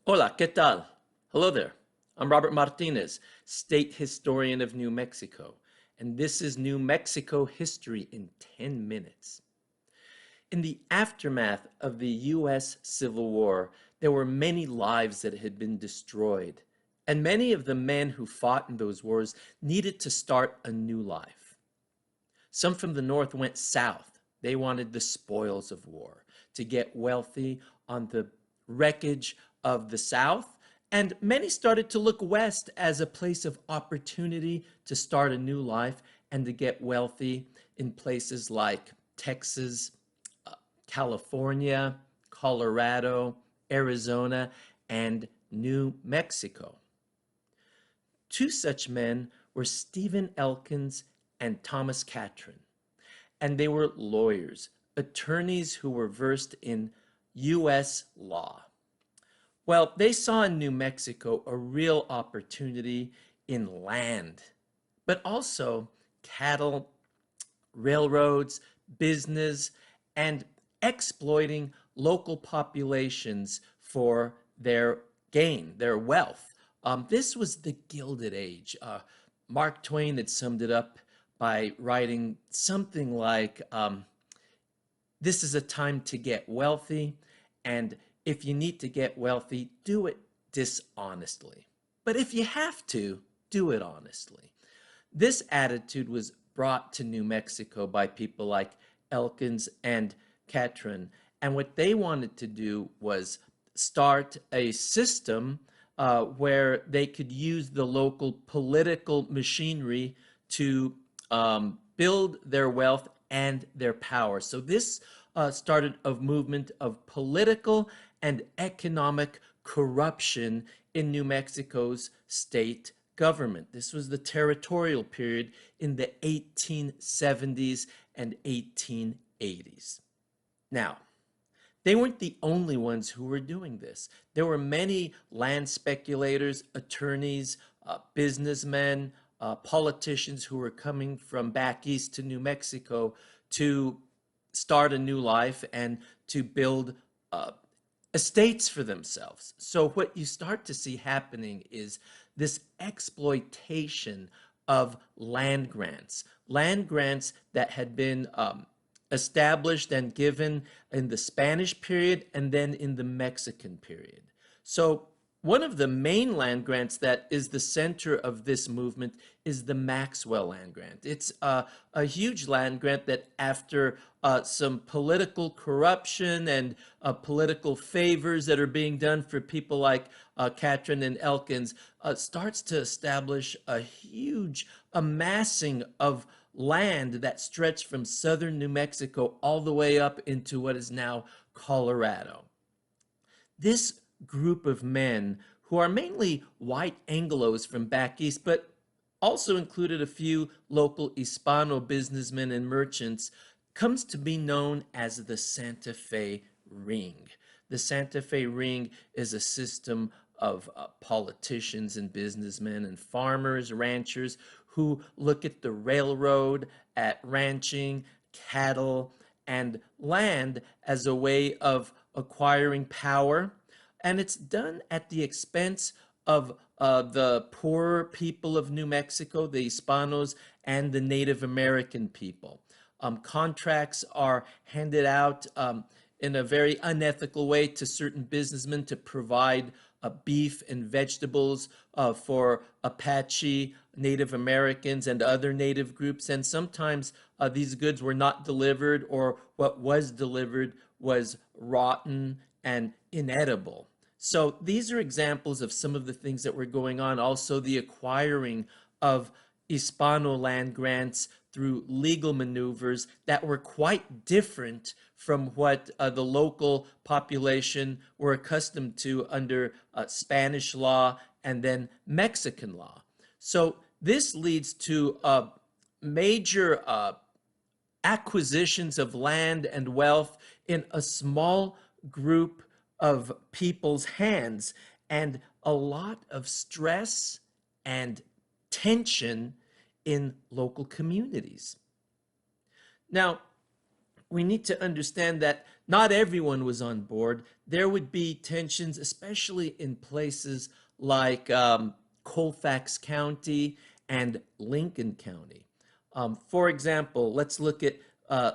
Hola, ¿qué tal? Hello there. I'm Robert Martinez, State Historian of New Mexico, and this is New Mexico History in 10 minutes. In the aftermath of the U.S. Civil War, there were many lives that had been destroyed, and many of the men who fought in those wars needed to start a new life. Some from the North went south. They wanted the spoils of war to get wealthy on the wreckage of the South. And many started to look west as a place of opportunity to start a new life and to get wealthy in places like Texas, uh, California, Colorado, Arizona, and New Mexico. Two such men were Stephen Elkins and Thomas Catron, and they were lawyers, attorneys who were versed in U.S. law. Well, they saw in New Mexico a real opportunity in land, but also cattle, railroads, business, and exploiting local populations for their gain, their wealth. This was the Gilded Age. Mark Twain had summed it up by writing something like, this is a time to get wealthy, and if you need to get wealthy, do it dishonestly. But if you have to, do it honestly. This attitude was brought to New Mexico by people like Elkins and Catron. And what they wanted to do was start a system where they could use the local political machinery to build their wealth and their power. So this started a movement of political and economic corruption in New Mexico's state government. This was the territorial period in the 1870s and 1880s. Now, they weren't the only ones who were doing this. There were many land speculators, attorneys, businessmen, politicians who were coming from back east to New Mexico to start a new life and to build uh, estates for themselves. So, what you start to see happening is this exploitation of land grants that had been established and given in the Spanish period and then in the Mexican period. So, one of the main land grants that is the center of this movement is the Maxwell Land Grant. It's a huge land grant that, after some political corruption and political favors that are being done for people like Catron and Elkins, starts to establish a huge amassing of land that stretched from southern New Mexico all the way up into what is now Colorado. This group of men, who are mainly white Anglos from back east, but also included a few local Hispano businessmen and merchants, comes to be known as the Santa Fe Ring. The Santa Fe Ring is a system of politicians and businessmen and farmers, ranchers who look at the railroad, at ranching, cattle, and land as a way of acquiring power. And it's done at the expense of the poorer people of New Mexico, the Hispanos, and the Native American people. Contracts are handed out in a very unethical way to certain businessmen to provide beef and vegetables for Apache, Native Americans, and other Native groups. And sometimes these goods were not delivered, or what was delivered was rotten and inedible. So these are examples of some of the things that were going on. Also, the acquiring of Hispano land grants through legal maneuvers that were quite different from what the local population were accustomed to under Spanish law and then Mexican law. So this leads to major acquisitions of land and wealth in a small group of people's hands, and a lot of stress and tension in local communities. Now, we need to understand that not everyone was on board. There would be tensions, especially in places like Colfax County and Lincoln County. For example, let's look at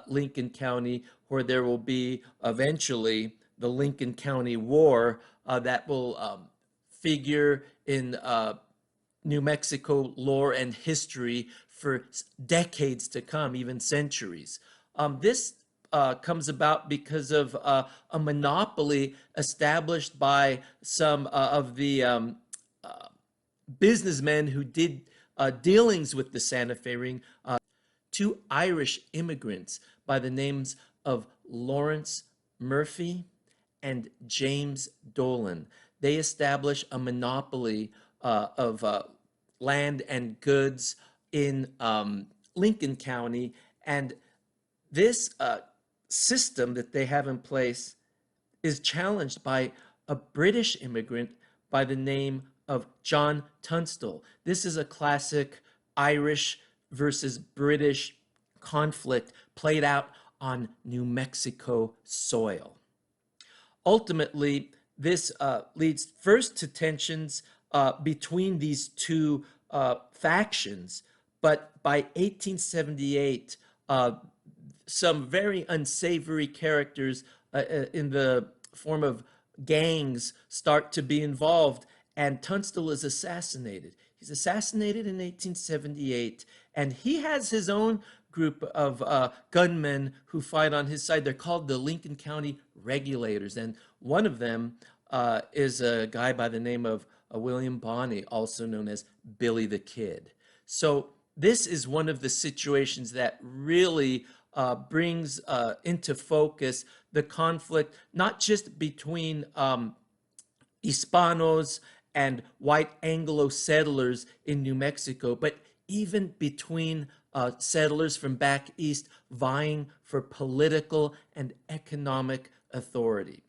Lincoln County, where there will be eventually the Lincoln County War that will figure in New Mexico lore and history for decades to come, even centuries. This comes about because of a monopoly established by some of the businessmen who did dealings with the Santa Fe Ring, two Irish immigrants by the names of Lawrence Murphy and James Dolan. They establish a monopoly of land and goods in Lincoln County. And this system that they have in place is challenged by a British immigrant by the name of John Tunstall. This is a classic Irish versus British conflict played out on New Mexico soil. Ultimately, this leads first to tensions between these two factions, but by 1878, some very unsavory characters in the form of gangs start to be involved, and Tunstall is assassinated. He's assassinated in 1878, and he has his own group of gunmen who fight on his side. They're called the Lincoln County Regulators, and one of them is a guy by the name of William Bonney, also known as Billy the Kid. So this is one of the situations that really brings into focus the conflict, not just between Hispanos and white Anglo settlers in New Mexico, but even between settlers from back east vying for political and economic authority.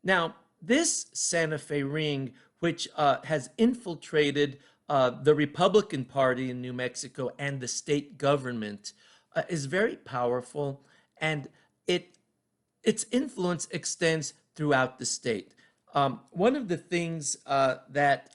Now, this Santa Fe Ring, which has infiltrated the Republican Party in New Mexico and the state government, is very powerful, and its influence extends throughout the state. One of the things that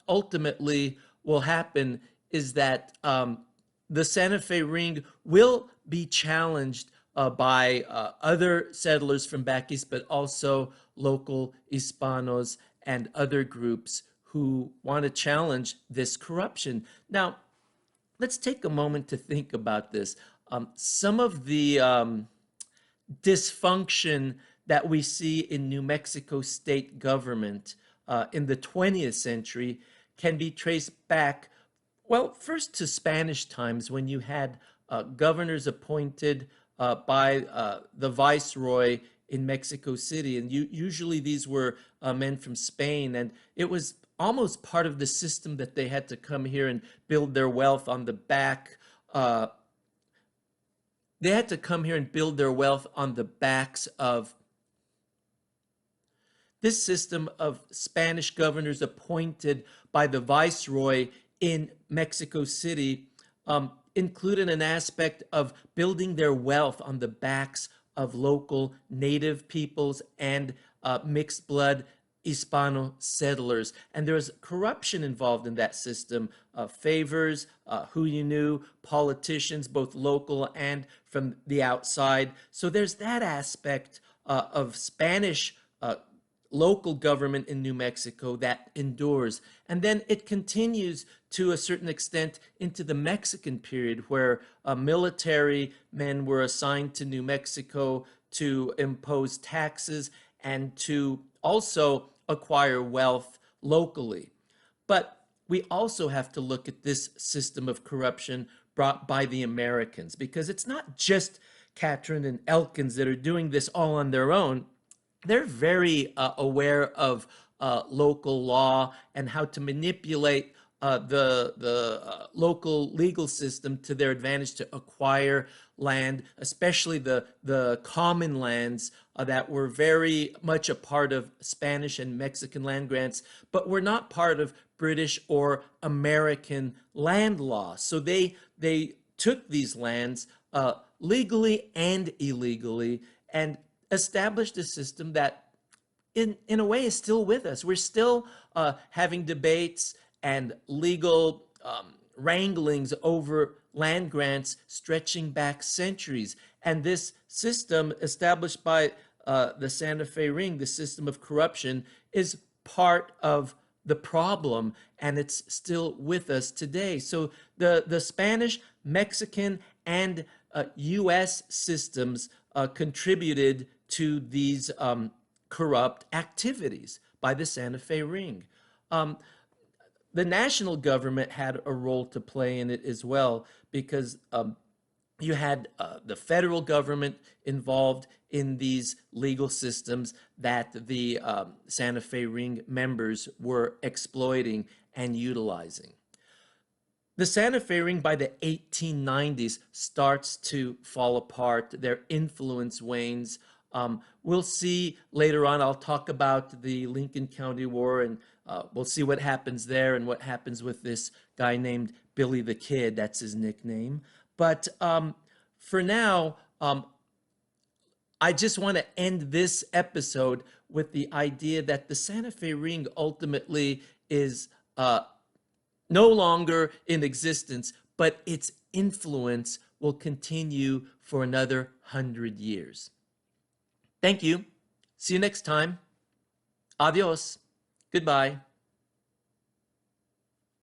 ultimately will happen is that the Santa Fe Ring will be challenged by other settlers from back east, but also local Hispanos and other groups who want to challenge this corruption. Now, let's take a moment to think about this. Some of the dysfunction that we see in New Mexico state government in the 20th century can be traced back, well, first to Spanish times, when you had governors appointed by the viceroy in Mexico City. And usually these were men from Spain. And it was almost part of the system that they had to come here and build their wealth on the back. They had to come here and build their wealth on the backs of this system of Spanish governors appointed by the viceroy in Mexico City included an aspect of building their wealth on the backs of local native peoples and mixed blood Hispano settlers. And there was corruption involved in that system, favors, who you knew, politicians, both local and from the outside. So there's that aspect of Spanish local government in New Mexico that endures. And then it continues to a certain extent into the Mexican period, where military men were assigned to New Mexico to impose taxes and to also acquire wealth locally. But we also have to look at this system of corruption brought by the Americans, because it's not just Catron and Elkins that are doing this all on their own. They're very aware of local law and how to manipulate the local legal system to their advantage to acquire land, especially the common lands that were very much a part of Spanish and Mexican land grants, but were not part of British or American land law. So they took these lands, legally and illegally, and established a system that in a way is still with us. We're still having debates and legal wranglings over land grants stretching back centuries. And this system established by the Santa Fe Ring, the system of corruption, is part of the problem, and it's still with us today. So the Spanish, Mexican, and U.S. systems contributed to these corrupt activities by the Santa Fe Ring. The national government had a role to play in it as well, because you had the federal government involved in these legal systems that the Santa Fe Ring members were exploiting and utilizing. The Santa Fe Ring by the 1890s starts to fall apart. Their influence wanes. We'll see later on, I'll talk about the Lincoln County War, and we'll see what happens there and what happens with this guy named Billy the Kid. That's his nickname. But for now, I just want to end this episode with the idea that the Santa Fe Ring ultimately is no longer in existence, but its influence will continue for another 100 years. Thank you. See you next time. Adios. Goodbye.